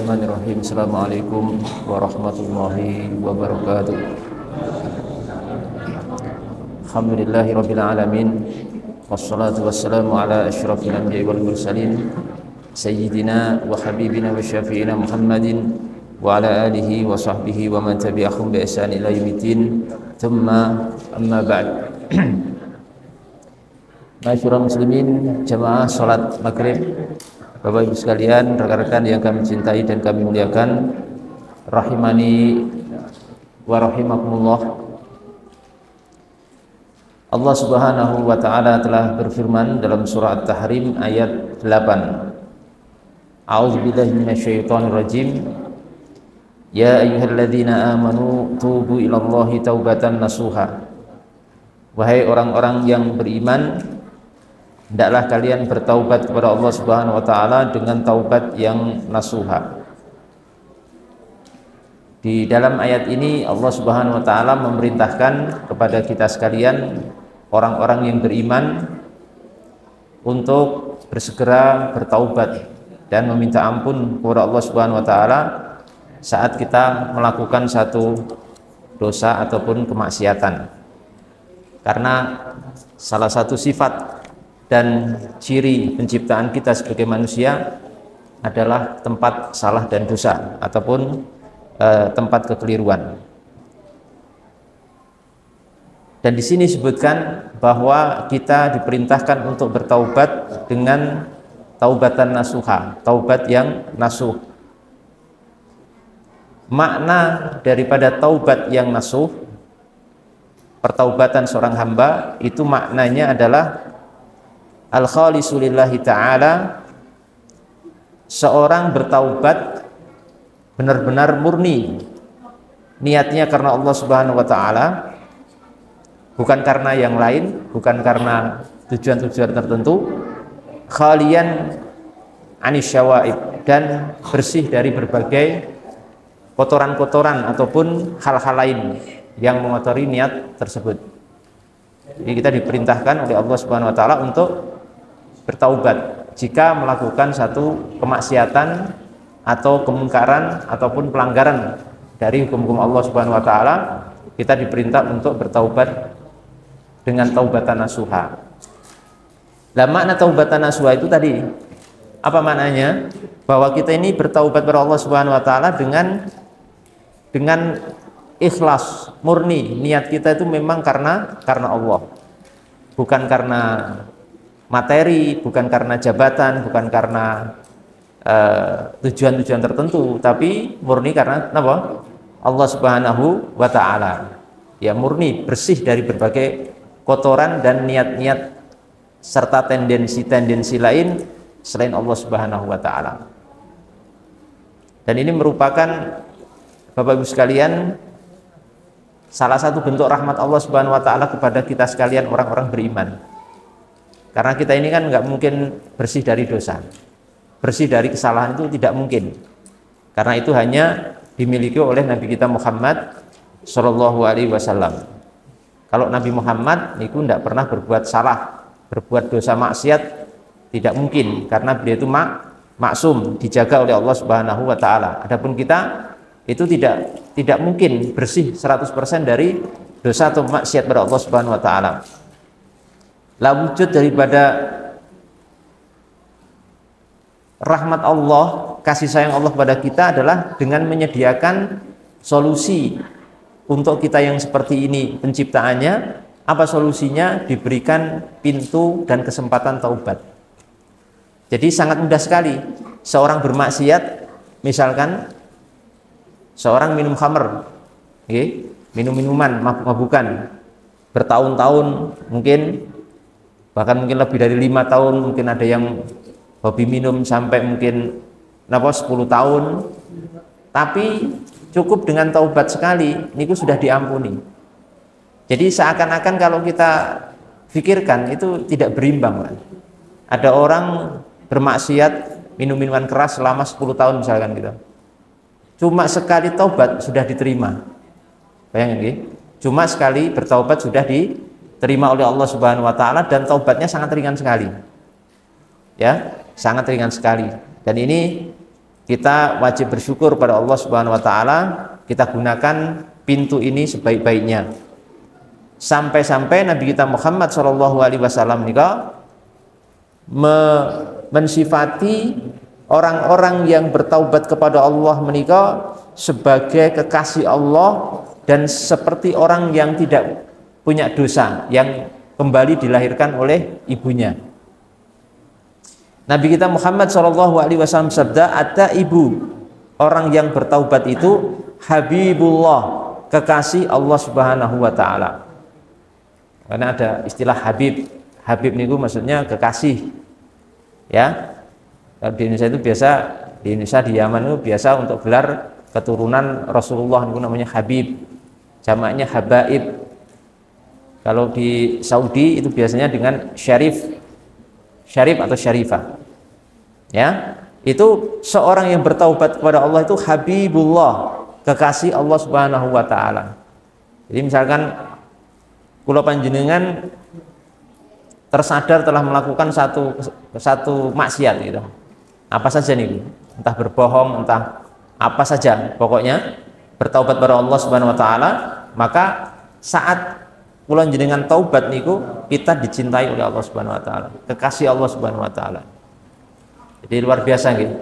Bismillahirrahmanirrahim. Assalamualaikum warahmatullahi wabarakatuh. Alhamdulillahirabbil alamin. Wassalatu wassalamu ala asyrafil anbiya'i wal mursalin sayyidina wa habibina wa syafi'ina Muhammadin wa ala alihi wa sahbihi wa man tabi'ahum bi ihsan ila yaumiddin. Tsumma amma ba'd. Masyarul muslimin, jamaah salat maghrib, Bapak Ibu sekalian, rekan-rekan yang kami cintai dan kami muliakan, rahimani wa rahimakumullah. Allah Subhanahu wa taala telah berfirman dalam surah At-Tahrim ayat 8. A'udzubillahi minasyaitonir rajim. Ya ayyuhalladzina amanu tubu ilallahi taubatan nasuha. Wahai orang-orang yang beriman, hendaklah kalian bertaubat kepada Allah Subhanahu wa taala dengan taubat yang nasuha. Di dalam ayat ini Allah Subhanahu wa taala memerintahkan kepada kita sekalian, orang-orang yang beriman, untuk bersegera bertaubat dan meminta ampun kepada Allah Subhanahu wa taala saat kita melakukan satu dosa ataupun kemaksiatan. Karena salah satu sifat dan ciri penciptaan kita sebagai manusia adalah tempat salah dan dosa ataupun tempat kekeliruan. Dan di sini disebutkan bahwa kita diperintahkan untuk bertaubat dengan taubatan nasuha, taubat yang nasuh. Makna daripada taubat yang nasuh, pertaubatan seorang hamba itu maknanya adalah al-khalisu lillahi ta'ala, seorang bertaubat benar-benar murni niatnya karena Allah Subhanahu wa taala, bukan karena yang lain, bukan karena tujuan-tujuan tertentu, khalian anisyawaib, dan bersih dari berbagai kotoran-kotoran ataupun hal-hal lain yang mengotori niat tersebut. Jadi kita diperintahkan oleh Allah Subhanahu wa taala untuk bertaubat jika melakukan satu kemaksiatan atau kemungkaran ataupun pelanggaran dari hukum-hukum Allah Subhanahu wa taala. Kita diperintah untuk bertaubat dengan taubatan nasuha. Lah makna taubatan nasuha itu tadi apa maknanya? Bahwa kita ini bertaubat kepada Allah Subhanahu wa taala dengan ikhlas, murni. Niat kita itu memang karena Allah, bukan karena materi, bukan karena jabatan, bukan karena tujuan-tujuan tertentu, tapi murni karena apa? Allah Subhanahu wa taala. Ya, murni, bersih dari berbagai kotoran dan niat-niat serta tendensi-tendensi lain selain Allah Subhanahu wa taala. Dan ini merupakan, Bapak Ibu sekalian, salah satu bentuk rahmat Allah Subhanahu wa taala kepada kita sekalian orang-orang beriman. Karena kita ini kan nggak mungkin bersih dari dosa, bersih dari kesalahan itu tidak mungkin. Karena itu hanya dimiliki oleh Nabi kita Muhammad Shallallahu Alaihi Wasallam. Kalau Nabi Muhammad itu tidak pernah berbuat salah, berbuat dosa maksiat, tidak mungkin, karena beliau itu maksum, dijaga oleh Allah Subhanahu wa taala. Adapun kita itu tidak mungkin bersih 100% dari dosa atau maksiat pada Allah Subhanahu wa taala. La wujud daripada rahmat Allah, kasih sayang Allah kepada kita adalah dengan menyediakan solusi untuk kita yang seperti ini penciptaannya. Apa solusinya? Diberikan pintu dan kesempatan taubat. Jadi sangat mudah sekali seorang bermaksiat, misalkan seorang minum khamr, minum minuman mabuk-mabukan bertahun-tahun, bahkan mungkin lebih dari 5 tahun, mungkin ada yang hobi minum sampai mungkin 10 tahun, tapi cukup dengan taubat sekali niku sudah diampuni. Jadi seakan-akan kalau kita pikirkan itu tidak berimbang. Ada orang bermaksiat minum minuman keras selama 10 tahun misalkan gitu, cuma sekali taubat sudah diterima. Bayangin, cuma sekali bertaubat sudah diterima oleh Allah Subhanahu wa taala, dan taubatnya sangat ringan sekali. Ya, sangat ringan sekali. Dan ini kita wajib bersyukur pada Allah Subhanahu wa taala, kita gunakan pintu ini sebaik-baiknya. Sampai-sampai Nabi kita Muhammad sallallahu alaihi wasallam mensifati orang-orang yang bertaubat kepada Allah menika sebagai kekasih Allah dan seperti orang yang tidak punya dosa, yang kembali dilahirkan oleh ibunya. Nabi kita Muhammad SAW sabda, "Ata ibu," orang yang bertaubat itu Habibullah, kekasih Allah Subhanahu wa taala. Karena ada istilah Habib. Habib niku maksudnya kekasih. Ya. Kalau di Indonesia itu biasa, di Indonesia di Yaman itu biasa untuk gelar keturunan Rasulullah itu namanya Habib. Jamaknya Habaib. Kalau di Saudi itu biasanya dengan Syarif atau Syarifah. Ya, itu seorang yang bertaubat kepada Allah itu Habibullah, kekasih Allah Subhanahu wa taala. Jadi misalkan kula panjenengan tersadar telah melakukan satu maksiat gitu. Apa saja nih? Entah berbohong, entah apa saja, pokoknya bertaubat kepada Allah Subhanahu wa taala, maka saat kula jenengan taubat niku kita dicintai oleh Allah Subhanahu wa taala, kekasih Allah Subhanahu wa taala. Jadi luar biasa gitu.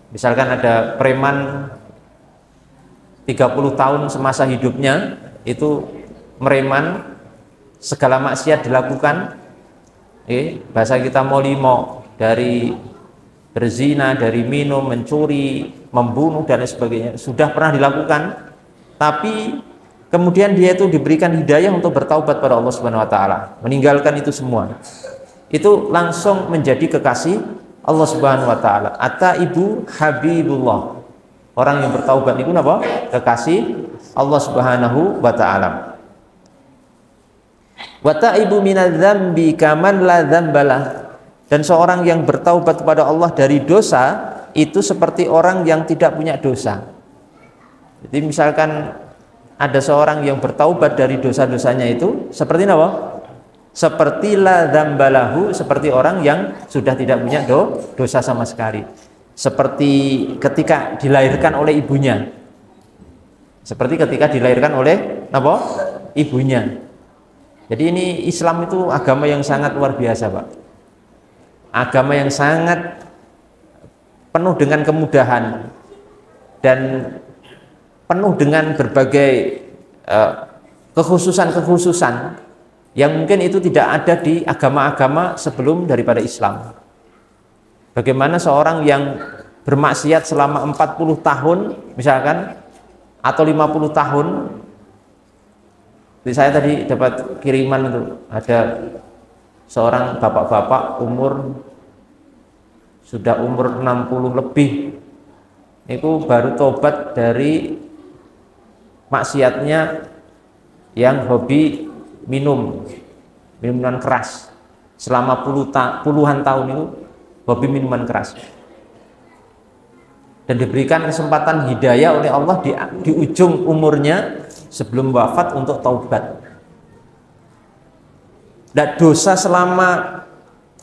Misalkan ada preman 30 tahun semasa hidupnya itu mereman, segala maksiat dilakukan, bahasa kita molimo, dari berzina, dari minum, mencuri, membunuh dan lain sebagainya, sudah pernah dilakukan, tapi kemudian dia itu diberikan hidayah untuk bertaubat pada Allah Subhanahu wa taala, meninggalkan itu semua. Itu langsung menjadi kekasih Allah Subhanahu wa taala. Ata ibu Habibullah. Orang yang bertaubat itu apa? Kekasih Allah Subhanahu wa taala. Wa ta'ibu minadz-dzambi kaman la dzambalah. Dan seorang yang bertaubat kepada Allah dari dosa itu seperti orang yang tidak punya dosa. Jadi misalkan ada seorang yang bertaubat dari dosa-dosanya itu seperti apa? Seperti la dzambalahu, seperti orang yang sudah tidak punya dosa sama sekali. Seperti ketika dilahirkan oleh ibunya. Seperti ketika dilahirkan oleh apa? Ibunya. Jadi ini Islam itu agama yang sangat luar biasa, Pak. Agama yang sangat penuh dengan kemudahan dan penuh dengan berbagai kekhususan-kekhususan yang mungkin itu tidak ada di agama-agama sebelum daripada Islam. Bagaimana seorang yang bermaksiat selama 40 tahun misalkan atau 50 tahun. Saya tadi dapat kiriman itu, ada seorang bapak-bapak sudah umur 60 lebih, itu baru tobat dari maksiatnya yang hobi minuman keras. Selama puluhan tahun itu hobi minuman keras, dan diberikan kesempatan hidayah oleh Allah di ujung umurnya sebelum wafat untuk taubat. Dan dosa selama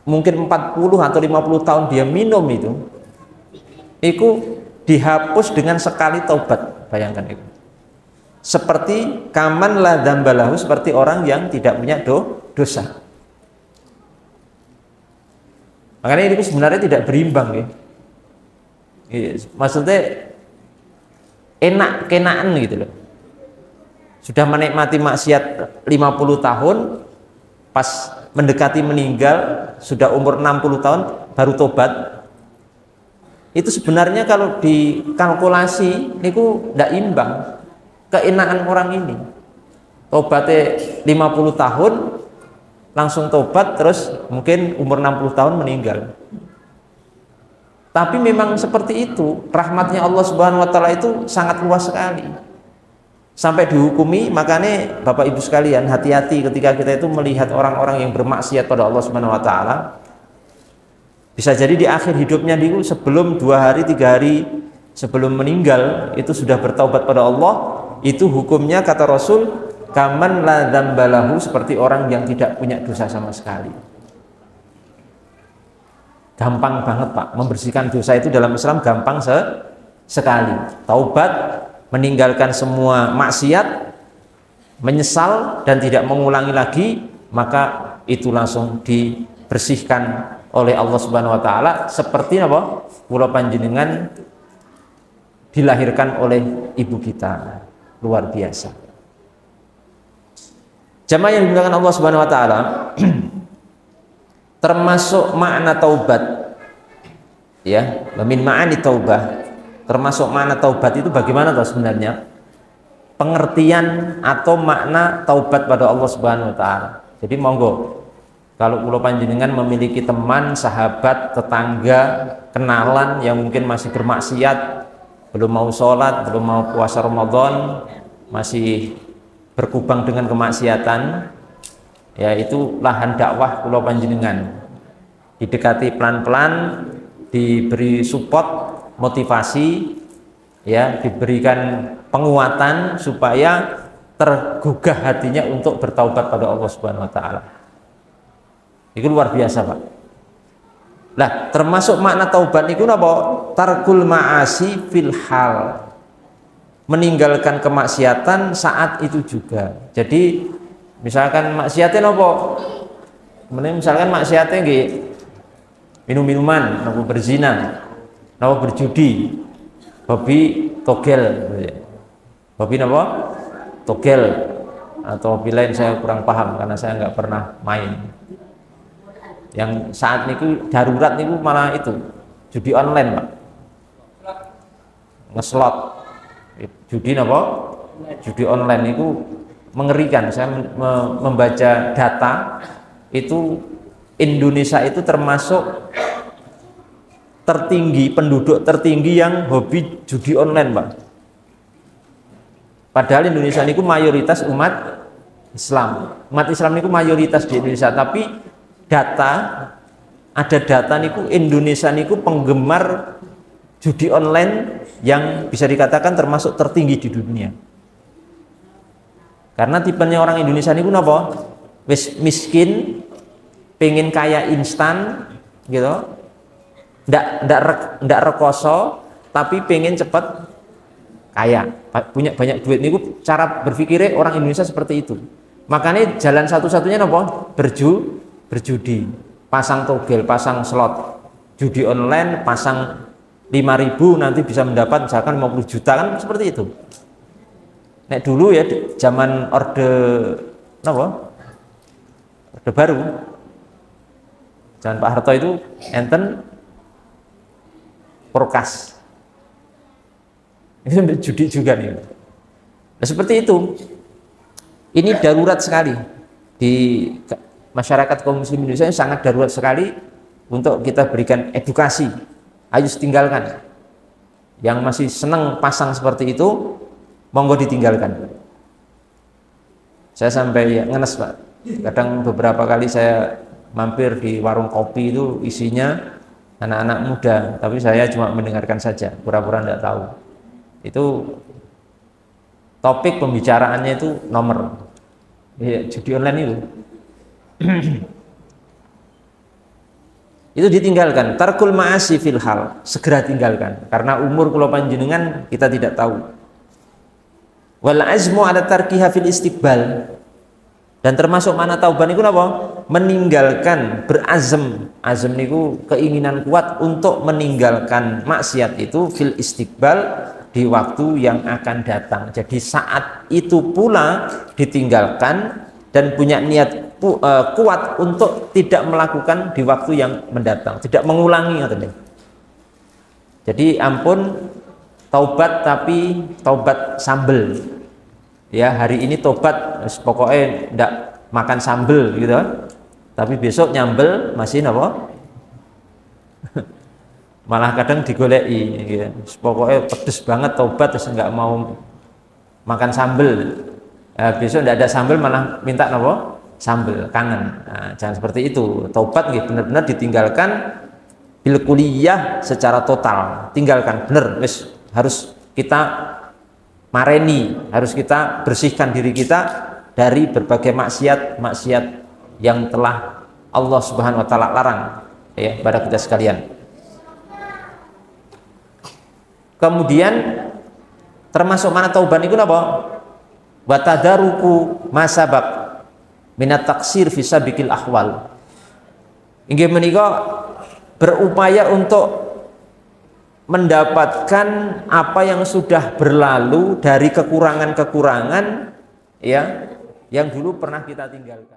mungkin 40 atau 50 tahun dia minum itu dihapus dengan sekali taubat. Bayangkan itu. Seperti kaman la dzambalahu, seperti orang yang tidak punya dosa. Makanya ini sebenarnya tidak berimbang ya. Maksudnya enak-kenaan gitu loh. Sudah menikmati maksiat 50 tahun, pas mendekati meninggal sudah umur 60 tahun baru tobat. Itu sebenarnya kalau dikalkulasi niku tidak imbang. Keenaan orang ini tobatnya 50 tahun langsung tobat, terus mungkin umur 60 tahun meninggal. Tapi memang seperti itu, rahmatnya Allah Subhanahu wa taala itu sangat luas sekali. Sampai dihukumi, makanya Bapak Ibu sekalian, hati-hati ketika kita itu melihat orang-orang yang bermaksiat pada Allah Subhanahu wa taala. Bisa jadi di akhir hidupnya dulu, sebelum 2 hari 3 hari sebelum meninggal itu sudah bertaubat pada Allah. Itu hukumnya kata Rasul kaman la dzambalahu, seperti orang yang tidak punya dosa sama sekali. Gampang banget Pak, membersihkan dosa itu dalam Islam gampang sekali. Taubat, meninggalkan semua maksiat, menyesal dan tidak mengulangi lagi, maka itu langsung dibersihkan oleh Allah Subhanahu wa taala seperti apa? Kula panjenengan dilahirkan oleh ibu kita. Luar biasa. Jamaah yang dimuliakan Allah Subhanahu wa taala, termasuk makna taubat, ya, min ma'ani taubah, termasuk makna taubat itu bagaimana toh sebenarnya pengertian atau makna taubat pada Allah Subhanahu wa taala. Jadi monggo kalau kula panjenengan memiliki teman, sahabat, tetangga, kenalan yang mungkin masih bermaksiat, belum mau sholat, belum mau puasa Ramadan, masih berkubang dengan kemaksiatan, ya itu lahan dakwah kula panjenengan. Didekati pelan-pelan, diberi support, motivasi, ya, diberikan penguatan supaya tergugah hatinya untuk bertaubat pada Allah Subhanahu wa taala. Itu luar biasa, Pak. Lah, termasuk makna taubat niku napa? Tarkul ma'asi fil hal. Meninggalkan kemaksiatan saat itu juga. Jadi misalkan maksiatnya napa? Misalkan maksiatnya nggih minum-minuman, napa berzina, napa berjudi, hobi togel. Hobi napa? Togel, atau hobi lain saya kurang paham karena saya nggak pernah main. Yang saat niku darurat niku malah itu judi online, Pak. Ngeslot. Judi napa? Judi online niku mengerikan. Saya membaca data itu Indonesia itu termasuk tertinggi, penduduk tertinggi yang hobi judi online, Pak. Padahal Indonesia niku mayoritas umat Islam. Umat Islam niku mayoritas di Indonesia, tapi ada data niku Indonesia niku penggemar judi online yang bisa dikatakan termasuk tertinggi di dunia. Karena tipenya orang Indonesia niku napa? Wis miskin, pengen kaya instan gitu. Ndak rekoso, tapi pengen cepet kaya, punya banyak duit. Niku cara berpikirnya orang Indonesia seperti itu. Makanya jalan satu-satunya apa? Berjudi, pasang togel, pasang slot, judi online, pasang 5.000 nanti bisa mendapat misalkan 50 juta, kan seperti itu. Nek dulu ya zaman orde baru, zaman Pak Harto itu enten Prokes. Itu judi juga nih. Nah, seperti itu. Ini darurat sekali di masyarakat kaum muslim Indonesia, sangat darurat sekali untuk kita berikan edukasi. Ayo tinggalkan. Yang masih senang pasang seperti itu, monggo ditinggalkan. Saya sampai ngenes, Pak. Kadang beberapa kali saya mampir di warung kopi itu isinya anak-anak muda, tapi saya cuma mendengarkan saja, pura-pura tidak tahu. Itu topik pembicaraannya itu nomor ya, judi online itu. Itu ditinggalkan. Tarkul ma'asi fil hal, segera tinggalkan, karena umur kula panjenengan kita tidak tahu. Wal azmu ala tarkiha fil istiqbal. Dan termasuk mana taubat niku napa? Meninggalkan, berazam. Azam niku keinginan kuat untuk meninggalkan maksiat itu fil istiqbal, di waktu yang akan datang. Jadi saat itu pula ditinggalkan dan punya niat kuat untuk tidak melakukan di waktu yang mendatang, tidak mengulangi. Jadi ampun taubat, tapi taubat sambel. Ya, hari ini tobat pokoknya ndak makan sambel gitu, tapi besok nyambel masih apa? Malah kadang digoleki gitu. Pokoknya pedes banget tobat terus nggak mau makan sambel. Besok ndak ada sambel malah minta apa? Sambel, kangen. Nah, jangan seperti itu. Taubat gitu, benar-benar ditinggalkan bil kuliah secara total. Tinggalkan, bener, wis harus kita mareni, harus kita bersihkan diri kita dari berbagai maksiat yang telah Allah Subhanahu wa taala larang. ya pada kita sekalian. Kemudian termasuk mana tauban itu apa? Wa tadaruku masabak minat taksir fi sabiqil ahwal. Inggih menika berupaya untuk mendapatkan apa yang sudah berlalu dari kekurangan-kekurangan ya yang dulu pernah kita tinggalkan.